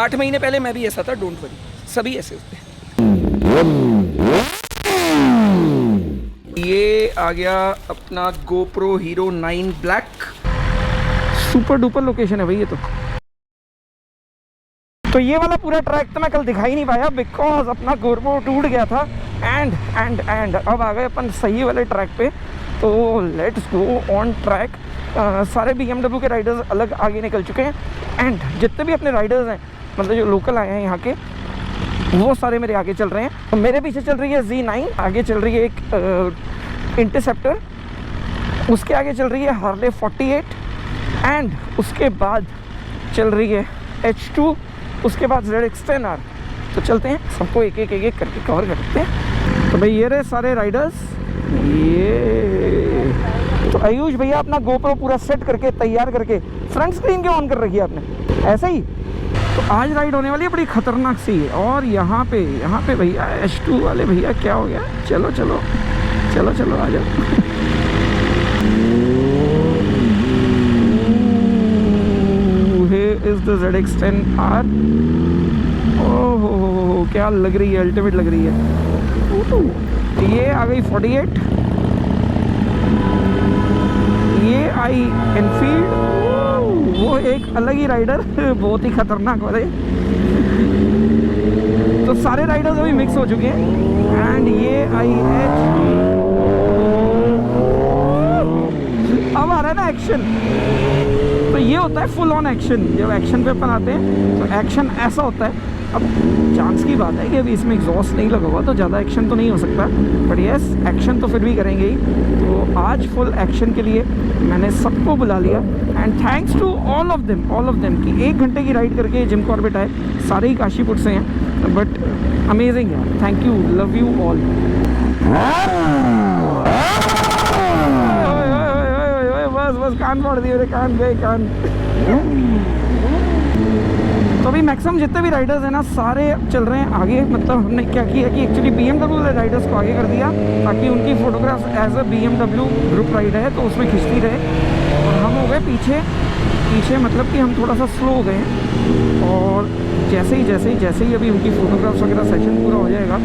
8 महीने पहले मैं भी ऐसा था, डोंट वरी, सभी ऐसे होते हैं। ये आ गया अपना GoPro Hero 9 black, super duper location है भाई ये तो ये वाला पूरा ट्रैक तो मैं कल दिखा ही नहीं पाया बिकॉज अपना GoPro टूट गया था। एंड अब आ गए अपन सही वाले ट्रैक पे, तो लेट्स गो ऑन ट्रैक। सारे BMW के राइडर्स अलग आगे निकल चुके हैं एंड जितने भी अपने राइडर्स हैं, मतलब जो लोकल आए हैं यहाँ के, वो सारे मेरे आगे चल रहे हैं। तो मेरे पीछे चल रही है Z9, आगे चल रही है एक इंटरसेप्टर, उसके आगे चल रही है हार्ले 48 एंड उसके बाद चल रही है H2, उसके बाद ZX10R। तो चलते हैं, सबको एक एक करके कवर करते हैं। तो भाई ये रहे सारे राइडर्स। ये तो आयुष भैया अपना GoPro पूरा सेट करके तैयार करके फ्रंट स्क्रीन क्यों ऑन कर रखी है आपने, ऐसे ही। तो आज राइड होने वाली है बड़ी खतरनाक सी। और यहाँ पे भैया H2 वाले भैया क्या हो गया, चलो चलो चलो चलो आ जाओ। Here is the ZX10R। ओह क्या लग रही है, अल्टीमेट लग रही है। ये आ गई 48, ये आई एनफील्ड, वो एक अलग ही राइडर बहुत ही खतरनाक वाले। तो सारे राइडर्स अभी मिक्स हो चुके हैं एंड ये आई अब आ रहा है ना एक्शन। तो ये होता है फुल ऑन एक्शन। जब एक्शन पे अपन आते हैं तो एक्शन ऐसा होता है। अब चांस की बात है कि अभी इसमें एग्जॉस्ट नहीं लगा हुआ तो ज़्यादा एक्शन तो नहीं हो सकता, बट यस एक्शन तो फिर भी करेंगे ही। तो आज फुल एक्शन के लिए मैंने सबको बुला लिया and thanks to all of them कि 1 घंटे की राइड करके जिम कॉर्बेट आए। सारे ही काशीपुर से हैं, बट अमेजिंग यार, thank you, love you all. बस कान फाड़ दिए, कान गए कान। तो अभी मैक्सिमम जितने भी राइडर्स हैं ना, सारे चल रहे हैं आगे। मतलब हमने क्या किया कि एक्चुअली BMW वाले राइडर्स को आगे कर दिया ताकि उनकी photographs as a BMW group ride है तो उसमें खिंचती रहे, और हम हो गए पीछे। मतलब कि हम थोड़ा सा स्लो हो गए हैं। और जैसे ही अभी उनकी फोटोग्राफ्स वगैरह सेशन पूरा हो जाएगा,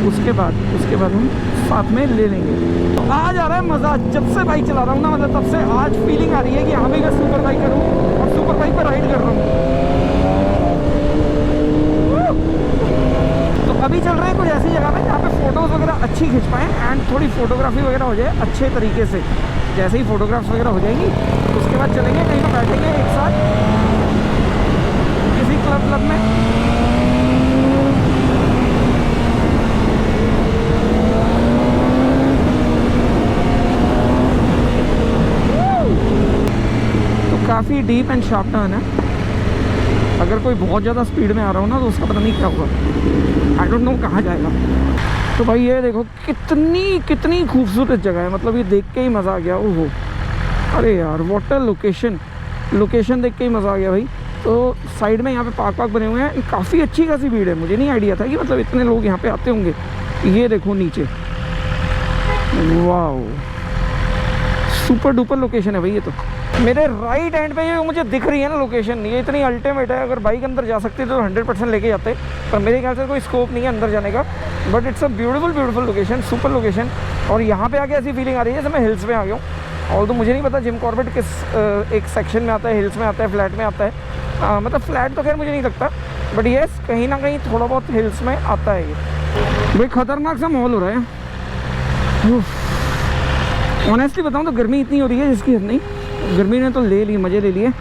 उसके बाद हम साथ में ले लेंगे। तो आज आ रहा है मज़ा, जब से बाइक चला रहा हूँ ना, मतलब तब से आज फीलिंग आ रही है कि हाँ भाई मैं सुपर बाइक करूँ और सुपर बाइक पर राइड कर रहा हूँ। तो अभी चल रहे हैं कुछ ऐसी जगह पे जहाँ पे फ़ोटोज़ वगैरह अच्छी खिंच पाएँ एंड थोड़ी फोटोग्राफी वगैरह हो जाए अच्छे तरीके से। जैसे ही फोटोग्राफ्स वगैरह हो जाएंगी उसके बाद चलेंगे कहीं पर, बैठेंगे एक साथ किसी क्लब में। तो काफ़ी डीप एंड शार्प टर्न है। अगर कोई बहुत ज़्यादा स्पीड में आ रहा हो ना तो उसका पता नहीं क्या होगा, आई डोंट नो कहाँ जाएगा। तो भाई ये देखो कितनी खूबसूरत जगह है, मतलब ये देख के ही मज़ा आ गया। ओहो अरे यार वाटर लोकेशन देख के ही मज़ा आ गया भाई। तो साइड में यहाँ पे पार्क बने हुए हैं, काफ़ी अच्छी खासी भीड़ है। मुझे नहीं आइडिया था कि मतलब इतने लोग यहाँ पे आते होंगे। ये देखो नीचे, वाह सुपर डुपर लोकेशन है भाई ये तो। मेरे राइट हैंड पे ये मुझे दिख रही है ना लोकेशन, ये इतनी अल्टीमेट है। अगर बाइक अंदर जा सकती तो 100% लेके जाते, पर मेरे ख्याल से कोई स्कोप नहीं है अंदर जाने का। But it's a beautiful location, super location. और यहाँ पे आके ऐसी फीलिंग आ रही है जैसे मैं हिल्स में आ गया हूँ। और तो मुझे नहीं पता जिम कॉर्बेट किस एक सेक्शन में आता है, हिल्स में आता है, फ्लैट में आता है। मतलब फ्लैट तो खैर मुझे नहीं लगता, बट येस कहीं ना कहीं थोड़ा बहुत हिल्स में आता है ये। भाई खतरनाक सा माहौल हो रहा है। ऑनेस्टली बताऊँ तो गर्मी इतनी हो रही है जिसकी हद नहीं। गर्मी ने तो ले ली, मज़े ले लिए।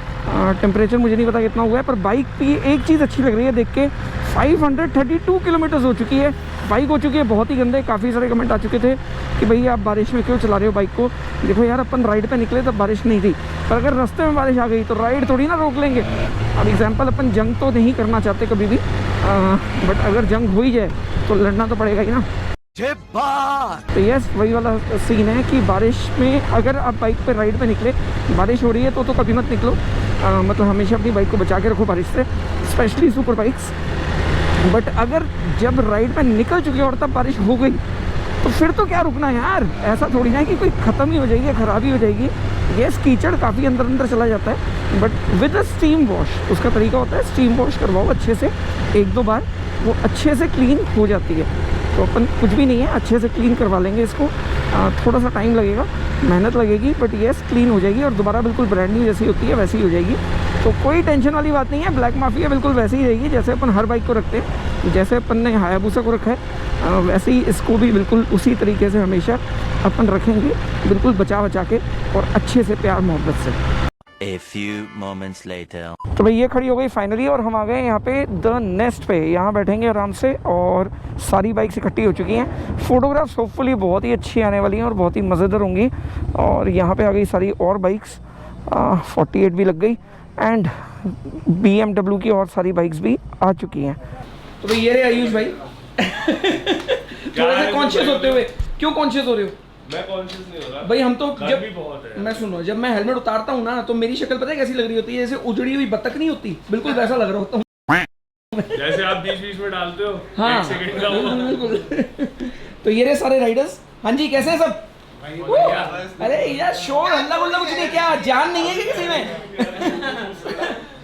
टेम्परेचर मुझे नहीं पता कितना हुआ है, पर बाइक की एक चीज़ अच्छी लग रही है देख के। 532 किलोमीटर्स हो चुकी है, बाइक हो चुकी है बहुत ही गंदे। काफ़ी सारे कमेंट आ चुके थे कि भाई आप बारिश में क्यों चला रहे हो बाइक को। देखो यार अपन राइड पे निकले तब बारिश नहीं थी, पर अगर रास्ते में बारिश आ गई तो राइड थोड़ी ना रोक लेंगे। अब एग्जाम्पल अपन जंग तो नहीं करना चाहते कभी भी, बट अगर जंग हो ही जाए तो लड़ना तो पड़ेगा ही ना। तो यस वही वाला सीन है कि बारिश में अगर आप बाइक पे राइड पे निकले, बारिश हो रही है तो कभी मत निकलो। मतलब हमेशा अपनी बाइक को बचा के रखो बारिश से, स्पेशली सुपर बाइक्स। बट अगर जब राइड पे निकल चुके और तब बारिश हो गई तो फिर तो क्या रुकना यार। ऐसा थोड़ी ना कि कोई ख़त्म ही हो जाएगी, ख़राबी हो जाएगी। ये कीचड़ काफ़ी अंदर अंदर चला जाता है, but with a steam wash उसका तरीका होता है, स्टीम वॉश करवाओ अच्छे से, 1-2 बार वो अच्छे से क्लीन हो जाती है। तो अपन कुछ भी नहीं है, अच्छे से क्लीन करवा लेंगे इसको। थोड़ा सा टाइम लगेगा, मेहनत लगेगी, बट येस क्लीन हो जाएगी और दोबारा बिल्कुल ब्रांड न्यू जैसी होती है वैसी ही हो जाएगी। तो कोई टेंशन वाली बात नहीं है, ब्लैक माफिया बिल्कुल वैसे ही रहेगी जैसे अपन हर बाइक को रखते हैं। जैसे अपन ने हायाबुसा को रखा है वैसे ही इसको भी बिल्कुल उसी तरीके से हमेशा अपन रखेंगे, बिल्कुल बचा बचा के और अच्छे से प्यार मोहब्बत से। A few moments later. तो भाई ये खड़ी हो गई फाइनली और हम आ गए यहाँ पे द नेस्ट पे। यहाँ बैठेंगे आराम से और सारी बाइक्स इकट्ठी हो चुकी हैं। फोटोग्राफ्स होपफुली बहुत ही अच्छी आने वाली हैं और बहुत ही मज़ेदार होंगी। और यहाँ पे आ गई सारी और बाइक्स, 48 भी लग गई एंड BMW की और सारी बाइक्स भी आ चुकी हैं। तो भाई ये रहे आयुष भाई थोड़े से कॉन्शियस होते हुए। क्यों कॉन्शियस हो रहे हो? मैं कॉन्शियस नहीं हो रहा भाई, हम तो जब भी बहुत है। मैं सुनो, जब मैं हेलमेट उतारता हूँ ना तो मेरी शक्ल पता है कैसी लग रही होती है? जैसे उजड़ी हुई बतख नहीं होती, बिल्कुल वैसा लग रहा होता हूँ। जैसे आप बीच में डालते हो हाँ 1 सेकंड का वो। बिल्कुल। तो ये रहे सारे राइडर्स। हाँ जी, कैसे हैं सब? अरे यार शोर हल्ला गुल्ला कुछ नहीं, क्या जान नहीं है कि किसी में?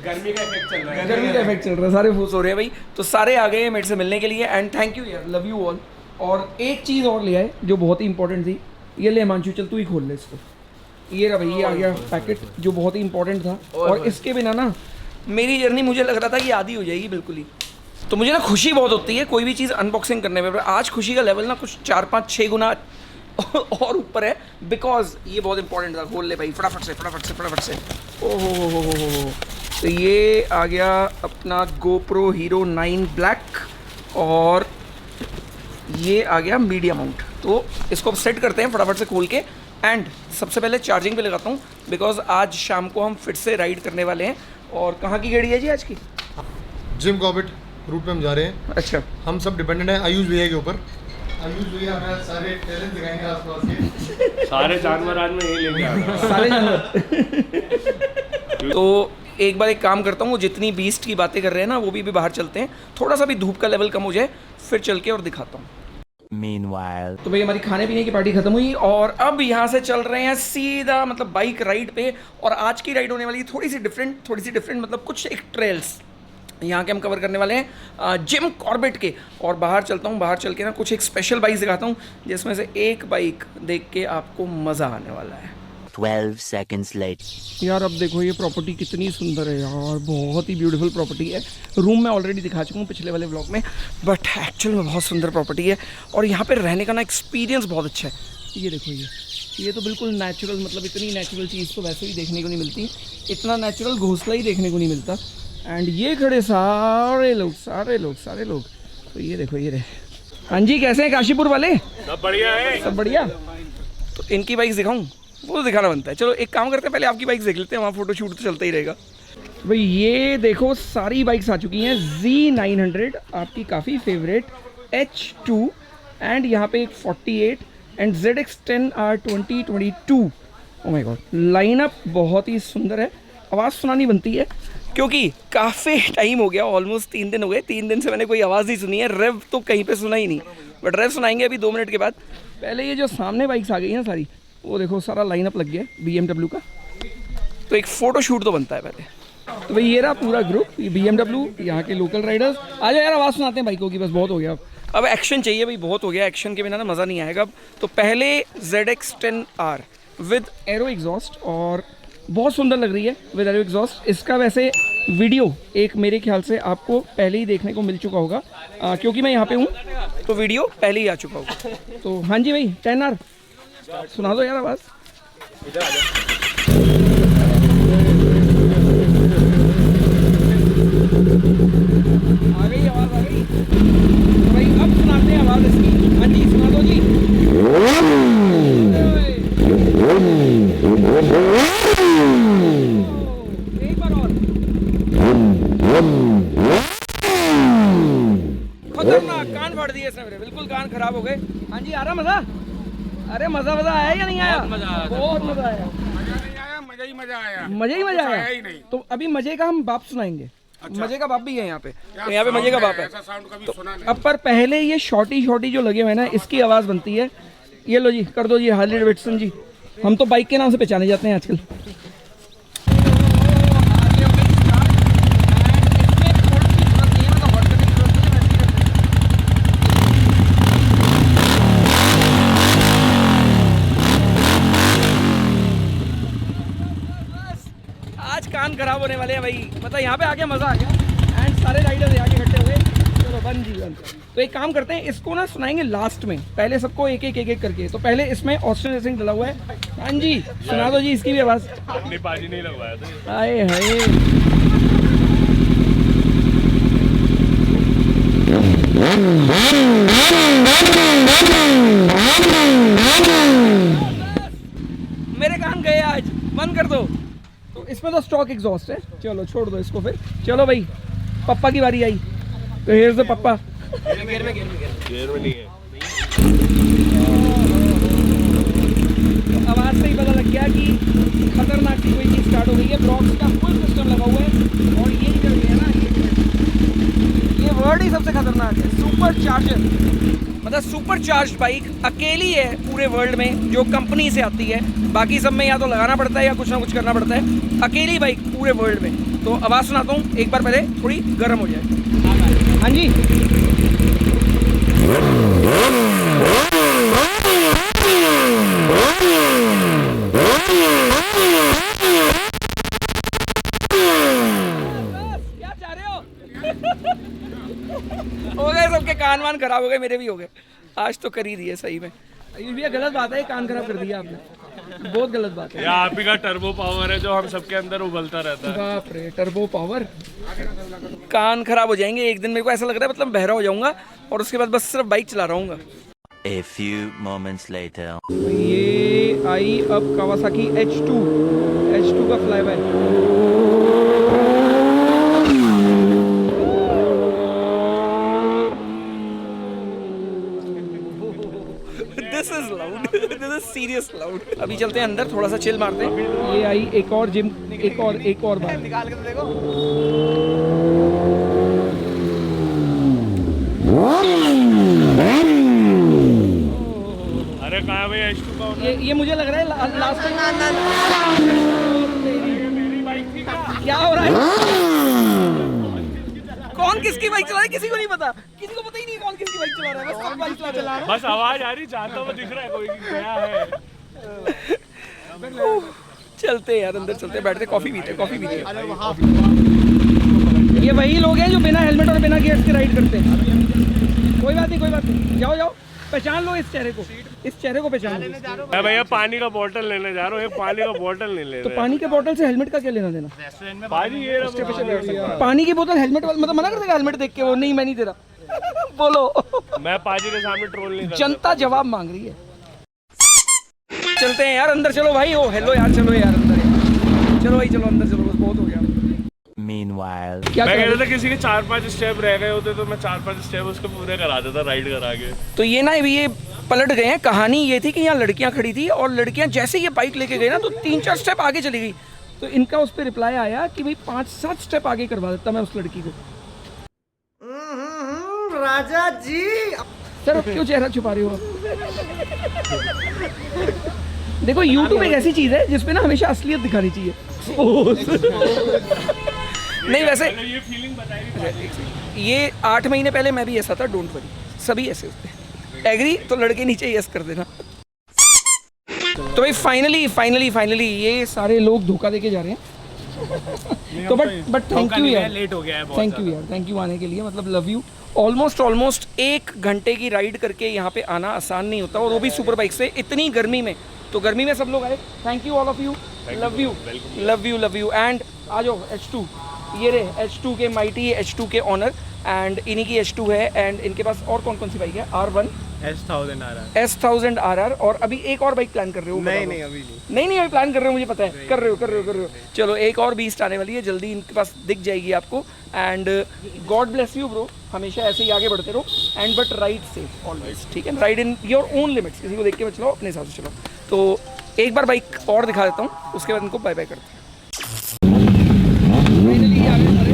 गर्मी का इफेक्ट चल रहा है। गर्मी का इफेक्ट चल रहा है, सारे खुश हो रहे हैं भाई। तो सारे आ गए हैं मेरे से मिलने के लिए एंड थैंक यू यार, लव यू ऑल। और एक चीज़ और लिया है जो बहुत ही इंपॉर्टेंट थी। ये ले हिमांशु, चल तू ही खोल ले इसको। ये रहा भाई, ये आ गया पैकेट जो बहुत ही इंपॉर्टेंट था। और इसके बिना ना मेरी जर्नी मुझे लग रहा था कि आधी हो जाएगी बिल्कुल ही। तो मुझे ना खुशी बहुत होती है कोई भी चीज़ अनबॉक्सिंग करने में, पर आज खुशी का लेवल ना कुछ 4-5-6 गुना और ऊपर है, बिकॉज ये बहुत इंपॉर्टेंट था। खोल ले भाई फटाफट से फटाफट से फटाफट से। ओहो हो। तो ये आ गया अपना GoPro Hero 9 ब्लैक और ये आ गया मीडिया माउंट। तो इसको अब सेट करते हैं फटाफट से खोल के एंड सबसे पहले चार्जिंग पे लगाता हूँ, बिकॉज आज शाम को हम फिर से राइड करने वाले हैं। और कहाँ की गाड़ी है जी आज की? जिम कॉर्बेट रूट पे हम जा रहे हैं। अच्छा, हम सब डिपेंडेंट हैं आयुष भैया के ऊपर। आयुष भैया हमें सारे टैलेंट दिखाएंगे आसपास के। सारे जानवर आज मैं यही लेके आ रहा हूँ। सारे जानवर। तो एक बार एक काम करता हूँ, वो जितनी बीस्ट की बातें कर रहे हैं ना वो भी बाहर चलते हैं, थोड़ा सा भी धूप का लेवल कम हो जाए फिर चल के और दिखाता हूँ। Meanwhile. तो भाई हमारी खाने पीने की पार्टी खत्म हुई और अब यहाँ से चल रहे हैं सीधा मतलब बाइक राइड पे। और आज की राइड होने वाली है थोड़ी सी डिफरेंट मतलब कुछ एक ट्रेल्स यहाँ के हम कवर करने वाले हैं जिम कॉर्बेट के। और बाहर चलता हूँ, बाहर चल के ना कुछ एक स्पेशल बाइक दिखाता हूँ जिसमें से एक बाइक देख के आपको मज़ा आने वाला है। 12 seconds later. यार अब देखो ये प्रॉपर्टी कितनी सुंदर है यार, बहुत ही ब्यूटीफुल प्रॉपर्टी है। रूम मैं ऑलरेडी दिखा चुका हूँ पिछले वाले व्लॉग में, बट एक्चुअल में बहुत सुंदर प्रॉपर्टी है। और यहाँ पे रहने का ना एक्सपीरियंस बहुत अच्छा है। ये देखो ये तो बिल्कुल नेचुरल, मतलब इतनी नेचुरल चीज़ तो वैसे ही देखने को नहीं मिलती, इतना नेचुरल घोंसला ही देखने को नहीं मिलता। एंड ये खड़े सारे लोग। तो ये देखो ये रहे। हाँ जी, कैसे हैं काशीपुर वाले? सब बढ़िया है। सब बढ़िया। तो इनकी बाइक दिखाऊं? वो तो दिखाना बनता है। चलो एक काम करते हैं, पहले आपकी बाइक देख लेते हैं, वहाँ फोटो शूट तो चलता ही रहेगा। भाई ये देखो सारी बाइक्स आ चुकी हैं। Z900 आपकी काफ़ी फेवरेट, H2 एंड यहाँ पे एक 48 and ZX10R 2022। Oh my God, lineup बहुत ही सुंदर है। आवाज़ सुनानी बनती है क्योंकि काफ़ी टाइम हो गया, ऑलमोस्ट 3 दिन हो गए। 3 दिन से मैंने कोई आवाज़ नहीं सुनी है, रेव तो कहीं पे सुना ही नहीं, बट रेव सुनाएंगे अभी 2 मिनट के बाद। पहले ये जो सामने बाइक्स आ गई हैं सारी, वो देखो सारा लाइनअप लग गया है BMW का, तो एक फ़ोटो शूट तो बनता है पहले। तो भाई ये रहा पूरा ग्रुप, ये BMW यहाँ के लोकल राइडर्स। आ जाओ यार, आवाज़ सुनाते हैं बाइकों की, बस बहुत हो गया अब एक्शन चाहिए भाई, बहुत हो गया एक्शन के बिना ना मज़ा नहीं आएगा अब। तो पहले ZX10R विद एरो एग्जॉस्ट, और बहुत सुंदर लग रही है विद एरो एग्जॉस्ट। इसका वैसे वीडियो एक मेरे ख्याल से आपको पहले ही देखने को मिल चुका होगा, क्योंकि मैं यहाँ पे हूँ तो वीडियो पहले ही आ चुका होगा। तो हाँ जी भाई 10R सुना दो यार आवाज़। आ गई आवाज़, आ गई। तो भाई अब सुनाते हैं आवाज़ इसकी। हाँ जी सुना दो जी। एक बार और। खतरनाक, कान फाड़ दिए इसने मेरे, बिल्कुल कान खराब हो गए। हाँ जी, आ रहा मज़ा? अरे मज़ा आया या नहीं आया? बहुत मज़ा आया। मजा ही मजा आया। मज़े ही मज़ा आया ही नहीं। तो अभी मज़े का हम बाप सुनाएंगे। अच्छा। मज़े का बाप भी है यहाँ पे, तो यहाँ पे मज़े का बाप है। ऐसा साउंड कभी सुना नहीं। अब पर पहले ये शॉर्टी जो लगे हुए हैं ना, इसकी आवाज़ बनती है। ये लो जी, कर दो जी हार्ली डेविडसन जी। हम तो बाइक के नाम से पहचाने जाते हैं आजकल। आज कान खराब होने वाले हैं भाई, मतलब यहाँ पे आके मजा आ गया एंड सारे राइडर्स यहाँ के इकट्ठे हुए। चलो बन जीवन। तो एक काम करते हैं, इसको ना सुनाएंगे लास्ट में, पहले सबको एक एक करके। तो पहले इसमें ऑस्ट्रेलियन रेसिंग डला हुआ है। हाँ जी सुना दो जी इसकी भी आवाज़। अपनी बाजी नहीं लगवाया था। हाय हाय मेरे कान गए आज, बंद कर दो। तो इसमें तो स्टॉक एग्जॉस्ट है, चलो छोड़ दो इसको फिर। चलो भाई पप्पा की बारी आई, तो हेयर से पप्पा गेयर में नहीं है। तो आवाज़ से ही पता लग गया कि खतरनाक सी कोई चीज़ स्टार्ट हो गई है। ब्रॉक्स का फुल सिस्टम लगा हुआ है और ये निकल गया ना, ये वर्ड ही सबसे खतरनाक है, सुपर चार्जर। मतलब सुपर चार्ज बाइक अकेली है पूरे वर्ल्ड में जो कंपनी से आती है, बाकी सब में या तो लगाना पड़ता है या कुछ ना कुछ करना पड़ता है। अकेली बाइक पूरे वर्ल्ड में। तो आवाज़ सुनाता हूँ एक बार, पहले थोड़ी गर्म हो जाए। हाँ जी क्या चाह रहे हो? हो गए सबके कान वान खराब हो गए, मेरे भी हो गए। आज तो कर ही दिए सही में। ये भी गलत बात है, कान खराब कर दिया आपने, बहुत गलत बात है। या आप ही का टर्बो पावर है जो हम सबके अंदर उबलता रहता है। बाप रे टर्बो पावर। कान खराब हो जाएंगे एक दिन, मेरे को ऐसा लग रहा है मतलब बहरा हो जाऊंगा और उसके बाद बस सिर्फ बाइक चला रहा हूँ। A few moments later. ये आई अब कावासाकी H2 का flyby. This is loud. This is serious loud. अभी चलते हैं अंदर, थोड़ा सा चिल मारते हैं। ये आई एक और जिम, एक और बार निकाल के तो देखो। अरे कहाँ भाई H2 का ये मुझे लग रहा है लास्ट टाइम मेरी बाइक थी क्या? क्या हो रहा है? कौन किसकी बाइक चला रहा है किसी को नहीं पता, किसी को पता ही नहीं कौन किसकी बाइक चला रहा है, बस सब बाइक चला रहा है। बस आवाज आ रही, जाता हुआ दिख रहा है कोई गया है। चलते हैं यार अंदर, चलते बैठते कॉफी पीते। ये वही लोग हैं जो बिना हेलमेट और बिना गियर्स के राइड करते हैं। कोई बात नहीं, जाओ पहचान लो इस चेहरे को पहचान लो। मैं भैया पानी का बोतल लेने जा रहा हूँ, एक पानी का बोतल नहीं ले तो पानी के बोतल से हेलमेट का क्या लेना देना? पानी ये रहा। पानी की बोतल हेलमेट वाला मतलब मना कर देगा हेलमेट देख के, वो नहीं मैं नहीं दे रहा। बोलो मैं पाजी के सामने ट्रोल नहीं करता। जनता जवाब मांग रही है। चलते हैं यार अंदर, चलो भाई। ओ हेलो यार, चलो यार अंदर यार। चलो भाई चलो अंदर चलो, बस बहुत हो गया। Meanwhile. क्या मैं कर कह रहा था किसी के 4-5 स्टेप रह गए होते तो मैं 4-5 स्टेप उसको पूरे करा देता राइड करा के। तो ये ना अभी ये पलट गए हैं। कहानी ये थी कि यहाँ लड़कियाँ खड़ी थी और लड़कियाँ जैसे ये बाइक लेके गई ना तो 3-4 स्टेप आगे चली गई। तो इनका उस पर रिप्लाई आया कि भाई 5-7 स्टेप आगे करवा देता मैं उस लड़की को। राजा जी सर अब क्यों चेहरा छुपा रहे हो आप? देखो YouTube एक ऐसी चीज़ है जिसपे ना हमेशा असलियत दिखानी चाहिए। नहीं वैसे ये फीलिंग बताएगी। ये 8 महीने पहले मैं भी ऐसा था, डोंट वरी, सभी ऐसे होते हैं। एग्री तो लड़के नीचे यस कर देना। तो भाई फाइनली ये सारे लोग धोखा देके जा रहे हैं। तो बट थैंक यू यार, लेट हो गया है बहुत। थैंक यू आने के लिए, मतलब लव यू। ऑलमोस्ट 1 घंटे की राइड करके यहाँ पे आना आसान नहीं होता, और वो भी सुपर बाइक से इतनी गर्मी में। तो गर्मी में सब लोग आए, thank you all of you, love you. And आ जाओ H2, ये रहे H2 के माइटी, H2 के ऑनर, एंड इन्हीं की H2 है। एंड इनके पास और कौन सी बाइक है? R1 S1000 RR। और अभी एक और बाइक प्लान कर रहे हो? नहीं अभी नहीं। नहीं अभी प्लान कर रहे हो, मुझे पता है। कर रहे हो। चलो एक और बीस्ट आने वाली है जल्दी, इनके पास दिख जाएगी आपको। And God bless you bro, हमेशा ऐसे ही आगे बढ़ते रहो। And but ride safe always, ठीक है? Ride in your own limits, किसी को देख के मत चलाओ, अपने हिसाब से चलो। तो एक बार बाइक और दिखा देता हूँ, उसके बाद इनको बाय बाय करते हैं। फाइनली आ गए सारे।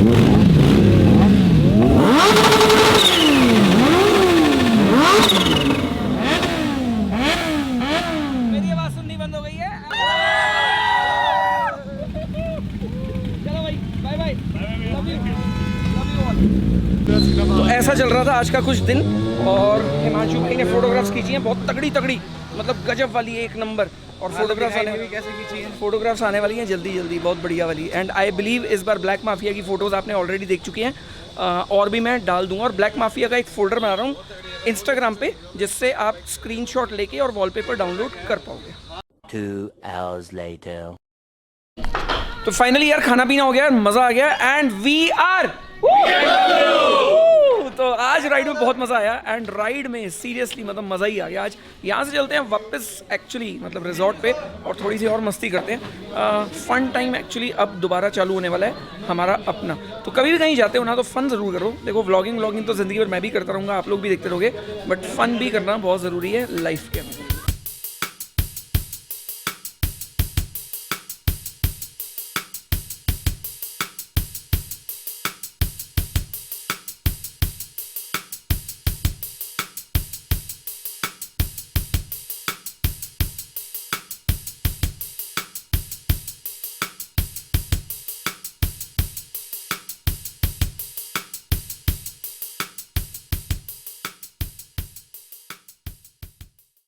मेरी आवाज़ सुननी बंद हो गई है। चलो भाई, bye bye, love you all. तो ऐसा चल रहा था आज का कुछ दिन, और हिमांशु भाई ने फोटोग्राफ्स खींची हैं बहुत तगड़ी तगड़ी, मतलब गजब वाली, एक नंबर। और फोटोग्राफ्स आने वाली हैं जल्दी जल्दी, बहुत बढ़िया वाली। एंड आई बिलीव इस बार ब्लैक माफिया की फ़ोटोज़ आपने ऑलरेडी देख चुकी हैं, और भी मैं डाल दूंगा। और ब्लैक माफिया का एक फ़ोल्डर बना रहा हूँ इंस्टाग्राम पे, जिससे आप स्क्रीनशॉट लेके और वॉलपेपर डाउनलोड कर पाओगे। 2 hours later. तो फाइनली यार खाना पीना हो गया, मज़ा आ गया, एंड वी आर। तो आज राइड में बहुत मज़ा आया, एंड राइड में सीरियसली मतलब मज़ा ही आ गया। आज यहाँ से चलते हैं वापस एक्चुअली मतलब रिजॉर्ट पे, और थोड़ी सी और मस्ती करते हैं। फ़न टाइम एक्चुअली अब दोबारा चालू होने वाला है हमारा अपना। तो कभी भी कहीं जाते हो ना तो फ़न ज़रूर करो। देखो व्लॉगिंग तो ज़िंदगी भर मैं भी करता रहूँगा, आप लोग भी देखते रहोगे, बट फ़न भी करना बहुत ज़रूरी है लाइफ के अंदर।